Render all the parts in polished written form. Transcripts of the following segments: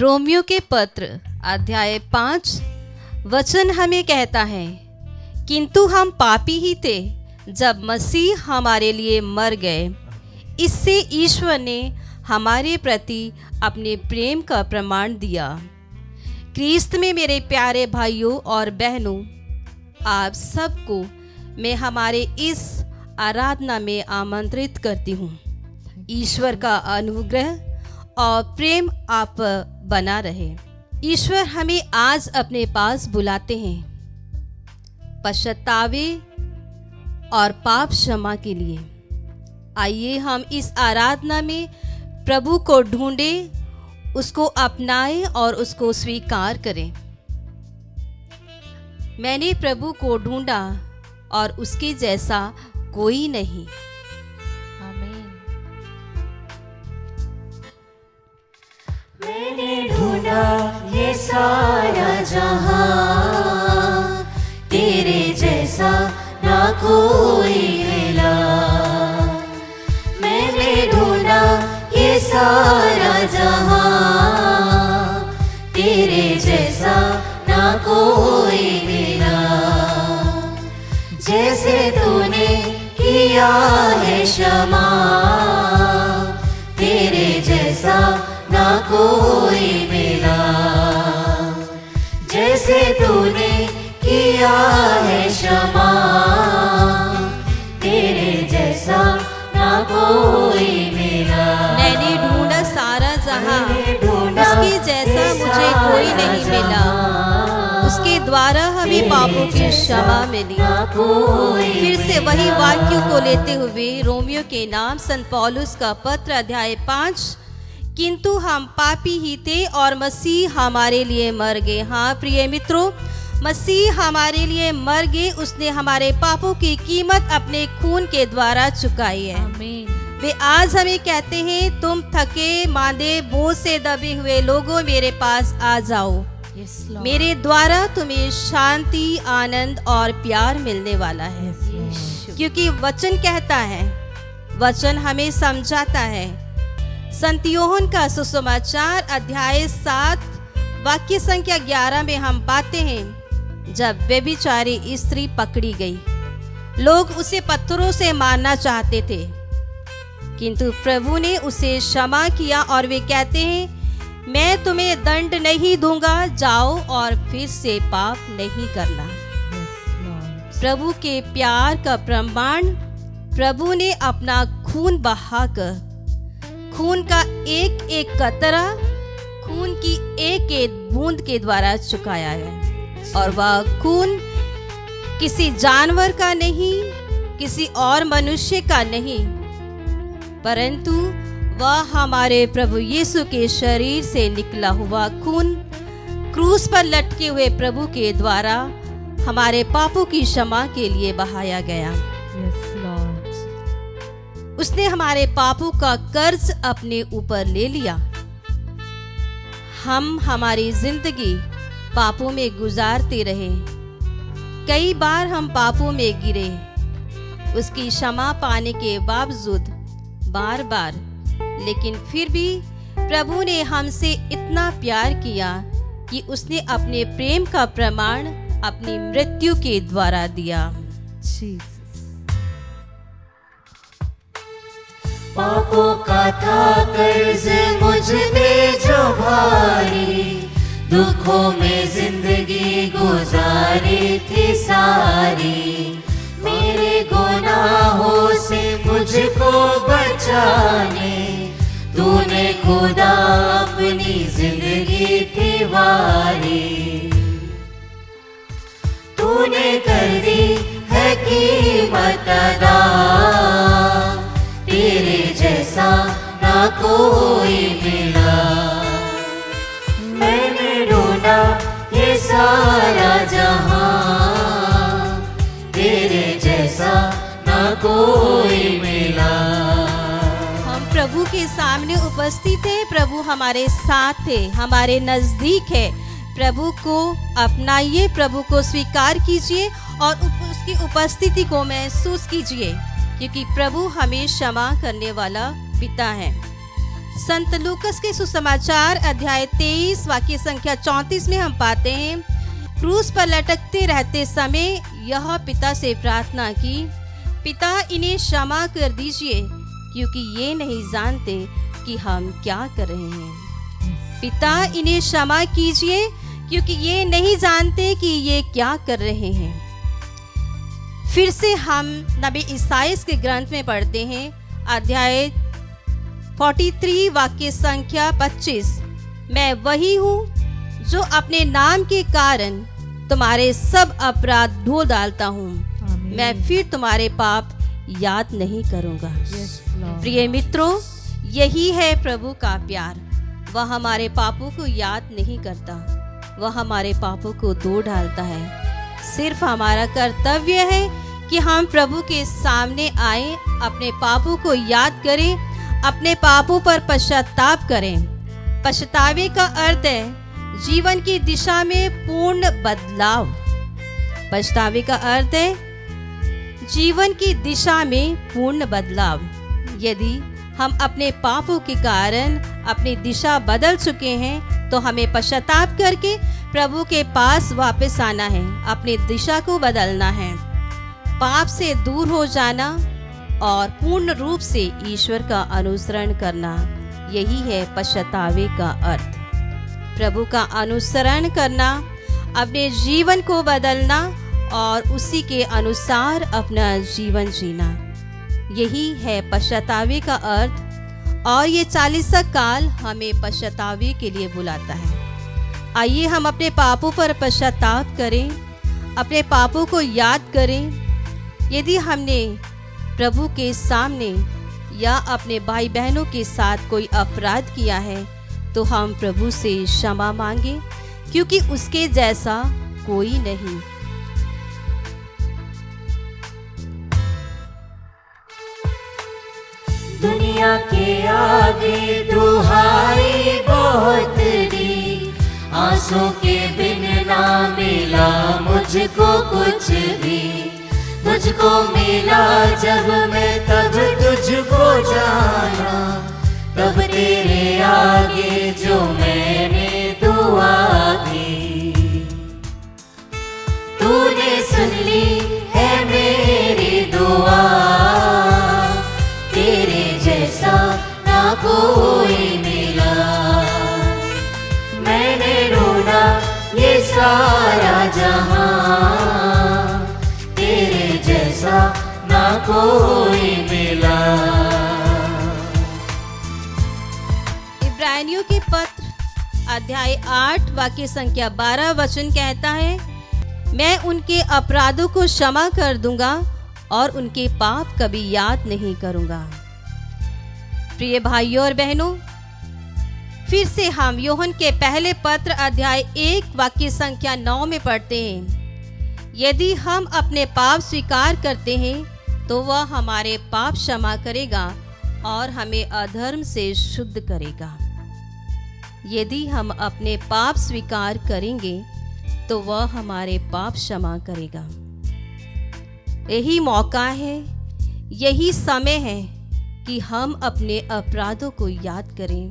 Romeo के पत्र अध्याय 5 वचन हमें कहता है, किंतु हम पापी ही थे जब मसीह हमारे लिए मर गए। इससे ईश्वर ने हमारे प्रति अपने प्रेम का प्रमाण दिया। क्रिस्त में मेरे प्यारे भाइयों और बहनों, आप सबको मैं हमारे इस आराधना में आमंत्रित करती हूँ। ईश्वर का अनुग्रह और प्रेम आप बना रहे। ईश्वर हमें आज अपने पास बुलाते हैं पश्चातावे और पाप क्षमा के लिए। आइए हम इस आराधना में प्रभु को ढूंढें, उसको अपनाएं और उसको स्वीकार करें। मैंने प्रभु को ढूंढा और उसके जैसा कोई नहीं। आमीन। मैंने ढूंढा ये सारा जहां, तेरे जैसा ना कोई मिला। मैंने ढूंढा ये सारा जहां, तेरे जैसा ना कोई मिला। जैसे तूने किया है क्षमा, तेरे जैसा ना कोई मिला। जैसे तूने किया है क्षमा, तेरे जैसा ना कोई मिला। मैंने ढूंढा सारा जहां, उसके जैसा मुझे कोई नहीं मिला। उसके द्वारा हमें पापों की क्षमा मिली। फिर से वही वाक्य को लेते हुए रोमियो के नाम संत पौलुस का पत्र अध्याय 5, किंतु हम पापी ही थे और मसीह हमारे लिए मर गए। हाँ प्रिय मित्रों, मसीह हमारे लिए मर गए। उसने हमारे पापों की कीमत अपने खून के द्वारा चुकाई है। आमीन। वे आज हमें कहते हैं, तुम थके मांदे बोझ से दबे हुए लोगों, मेरे पास आ जाओ। मेरे द्वारा तुम्हें शांति, आनंद और प्यार मिलने वाला है। क्योंकि वचन कहता है, वचन हमें समझाता है। संत यूहन्ना का सुसमाचार अध्याय 7 वाक्य संख्या 11 में हम पाते हैं, जब व्यभिचारी स्त्री पकड़ी गई, लोग उसे पत्थरों से मारना चाहते थे, किंतु प्रभु ने उसे क्षमा किया और वे कहते हैं, मैं तुम्हें दंड नहीं दूंगा, जाओ और फिर से पाप नहीं करना। प्रभु के प्यार का प्रमाण प्रभु ने अपना खून बहाकर, खून का एक एक कतरा, खून की एक एक बूंद के द्वारा चुकाया है। और वह खून किसी जानवर का नहीं, किसी और मनुष्य का नहीं, परंतु वह हमारे प्रभु यीशु के शरीर से निकला हुआ खून, क्रूस पर लटके हुए प्रभु के द्वारा हमारे पापों की क्षमा के लिए बहाया गया। उसने हमारे पापों का कर्ज अपने ऊपर ले लिया। हम हमारी जिंदगी पापों में गुजारते रहे। कई बार हम पापों में गिरे। उसकी क्षमा पाने के बावजूद बार बार, लेकिन फिर भी प्रभु ने हमसे इतना प्यार किया कि उसने अपने प्रेम का प्रमाण अपनी मृत्यु के द्वारा दिया। पापों का था कर्ज मुझ पे जो भारी, दुखों में जिंदगी गुजारी थी सारी। मेरे गुनाहों से मुझको बचाने तूने खुदा अपनी जिंदगी थी वारी। तूने कर दी है कीमत अदा, तेरे जैसा ना कोई मिला। मैंने ढूंढा ये सारा जहां, तेरे जैसा ना कोई मिला। हम प्रभु के सामने उपस्थित हैं। प्रभु हमारे साथ है, हमारे नजदीक है। प्रभु को अपनाइए, प्रभु को स्वीकार कीजिए और उसकी उपस्थिति को महसूस कीजिए, क्योंकि प्रभु हमें क्षमा करने वाला पिता है। संत लूकस के सुसमाचार अध्याय 23 वाक्य संख्या 34 में हम पाते हैं, क्रूस पर लटकते रहते समय यह पिता से प्रार्थना की, पिता इन्हें क्षमा कर दीजिए क्योंकि ये नहीं जानते कि हम क्या कर रहे हैं। पिता इन्हें क्षमा कीजिए क्योंकि ये नहीं जानते कि ये क्या कर रहे हैं। फिर से हम नबी ईसाइयाह के ग्रंथ में पढ़ते हैं, अध्याय 43 वाक्य संख्या 25, मैं वही हूँ जो अपने नाम के कारण तुम्हारे सब अपराध धो डालता हूँ, मैं फिर तुम्हारे पाप याद नहीं करूँगा। प्रिय मित्रों, यही है प्रभु का प्यार। वह हमारे पापों को याद नहीं करता, वह हमारे पापों को धो डालता है। सिर्फ हमारा कर्तव्य है कि हम प्रभु के सामने आए, अपने पापों को याद करें, अपने पापों पर पश्चाताप करें। पछतावे का अर्थ है जीवन की दिशा में पूर्ण बदलाव। पछतावे का अर्थ है जीवन की दिशा में पूर्ण बदलाव। यदि हम अपने पापों के कारण अपनी दिशा बदल चुके हैं तो हमें पश्चाताप करके प्रभु के पास वापस आना है, अपनी दिशा को बदलना है, पाप से दूर हो जाना और पूर्ण रूप से ईश्वर का अनुसरण करना। यही है पश्चातावे का अर्थ। प्रभु का अनुसरण करना, अपने जीवन को बदलना और उसी के अनुसार अपना जीवन जीना, यही है पश्चातावे का अर्थ। और ये 40 काल हमें पश्चातावे के लिए बुलाता है। आइए हम अपने पापों पर पश्चाताप करें, अपने पापों को याद करें। यदि हमने प्रभु के सामने या अपने भाई बहनों के साथ कोई अपराध किया है तो हम प्रभु से क्षमा मांगे, क्योंकि उसके जैसा कोई नहीं। दुनिया के आगे दुहाई बहुत दी, आंसू के बिन ना मिला मुझको कुछ भी। तुझको मिला जब मैं तब तुझको जाना, तब तेरे आगे जो मैंने दुआ दी। तूने सुन ली है मेरी दुआ, तेरे जैसा ना कोई मिला। मैंने ढूंढा ये सारा जहां, तेरे जैसा ना कोई मिला। इब्रानियों के पत्र अध्याय 8 वाक्य संख्या 12 वचन कहता है, मैं उनके अपराधों को क्षमा कर दूंगा और उनके पाप कभी याद नहीं करूंगा। प्रिय भाइयों और बहनों, फिर से हम यूहन्ना के पहले पत्र अध्याय 1 वाक्य संख्या 9 में पढ़ते हैं, यदि हम अपने पाप स्वीकार करते हैं तो वह हमारे पाप क्षमा करेगा और हमें अधर्म से शुद्ध करेगा। यदि हम अपने पाप स्वीकार करेंगे तो वह हमारे पाप क्षमा करेगा। यही मौका है, यही समय है कि हम अपने अपराधों को याद करें,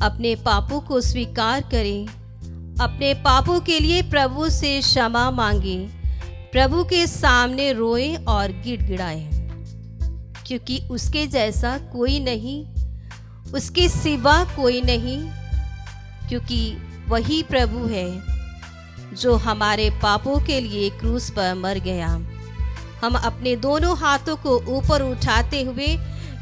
अपने पापों को स्वीकार करें, अपने पापों के लिए प्रभु से क्षमा मांगे, प्रभु के सामने रोए और गिड़गिड़ाएं, क्योंकि उसके जैसा कोई नहीं, उसके सिवा कोई नहीं, क्योंकि वही प्रभु है जो हमारे पापों के लिए क्रूस पर मर गया। हम अपने दोनों हाथों को ऊपर उठाते हुए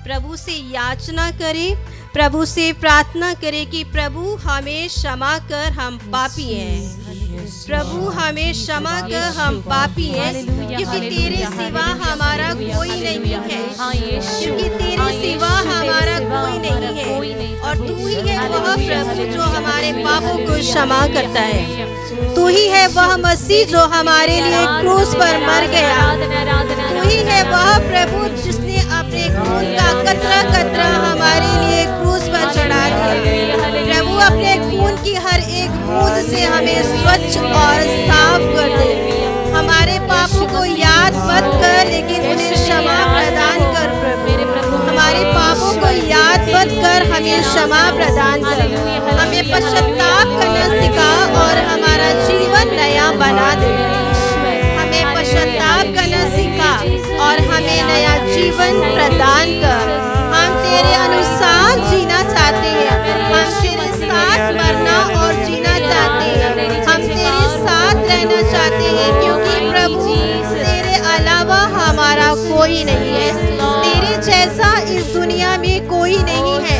प्रभु से याचना करें, प्रभु से प्रार्थना करें कि प्रभु हमें क्षमा कर, हम पापी हैं। प्रभु हमें क्षमा कर, हम पापी हैं, क्योंकि तेरे सिवा हमारा कोई नहीं है, क्योंकि तेरे सिवा हमारा कोई नहीं है। और तू ही है वह प्रभु जो हमारे पापों को क्षमा करता है। तू ही है वह मसीह जो हमारे लिए क्रूस पर मर गया। तू ही है वह प्रभु जिसने अपने खून का कतरा कतरा हमारे लिए क्रूस पर चढ़ा दिया। प्रभु अपने खून की हर एक बूंद से हमें स्वच्छ और साफ कर दे। हमारे पापों को याद मत कर, लेकिन उन्हें क्षमा प्रदान कर। प्रभु हमारे पापों को याद मत कर, हमें लिए क्षमा प्रदान कर। हमें पश्चाताप करना सिखा और हमारा जीवन नया बना दे। हमें पश्चाताप करना सिखा और हमें नया जीवन प्रदान कर। हम तेरे अनुसार जीना चाहते हैं, हम तेरे साथ मरना और जीना चाहते हैं, हम तेरे साथ रहना चाहते हैं, क्योंकि प्रभु तेरे अलावा हमारा कोई नहीं है। तेरे जैसा इस दुनिया में कोई नहीं है,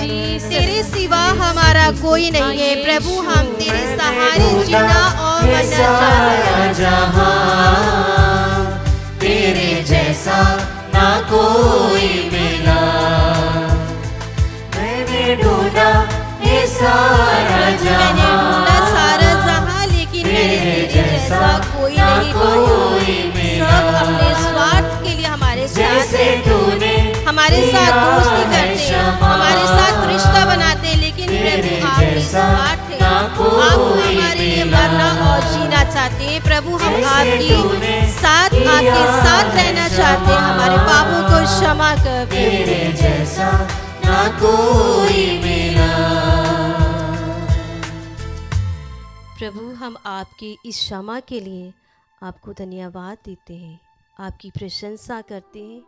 तेरे सिवा हमारा कोई नहीं है। प्रभु हम तेरे सहारे जीना और मरना चाहते हैं। तेरे जैसा ना कोई मिला। मैंने ढूंढा ये सारा जहां, लेकिन मेरे जैसा कोई नहीं पाया। सब अपने स्वार्थ के लिए हमारे साथ दोस्ती करते हैं, हमारे साथ रिश्ता बनाते हैं, लेकिन प्रभु आप निस्वार्थ हैं। आप हमारे लिए मरना और जीना चाहते हैं। प्रभु हम आपके साथ रहना चाहते हैं। हमारे पापों को क्षमा कर। तेरे जैसा ना कोई मिला। प्रभु हम आपकी इस क्षमा के लिए आपको धन्यवाद देते हैं, आपकी प्रशंसा करते हैं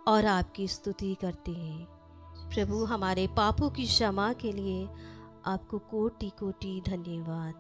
और आपकी स्तुति करते हैं। प्रभु हमारे पापों की क्षमा के लिए आपको कोटि कोटि धन्यवाद।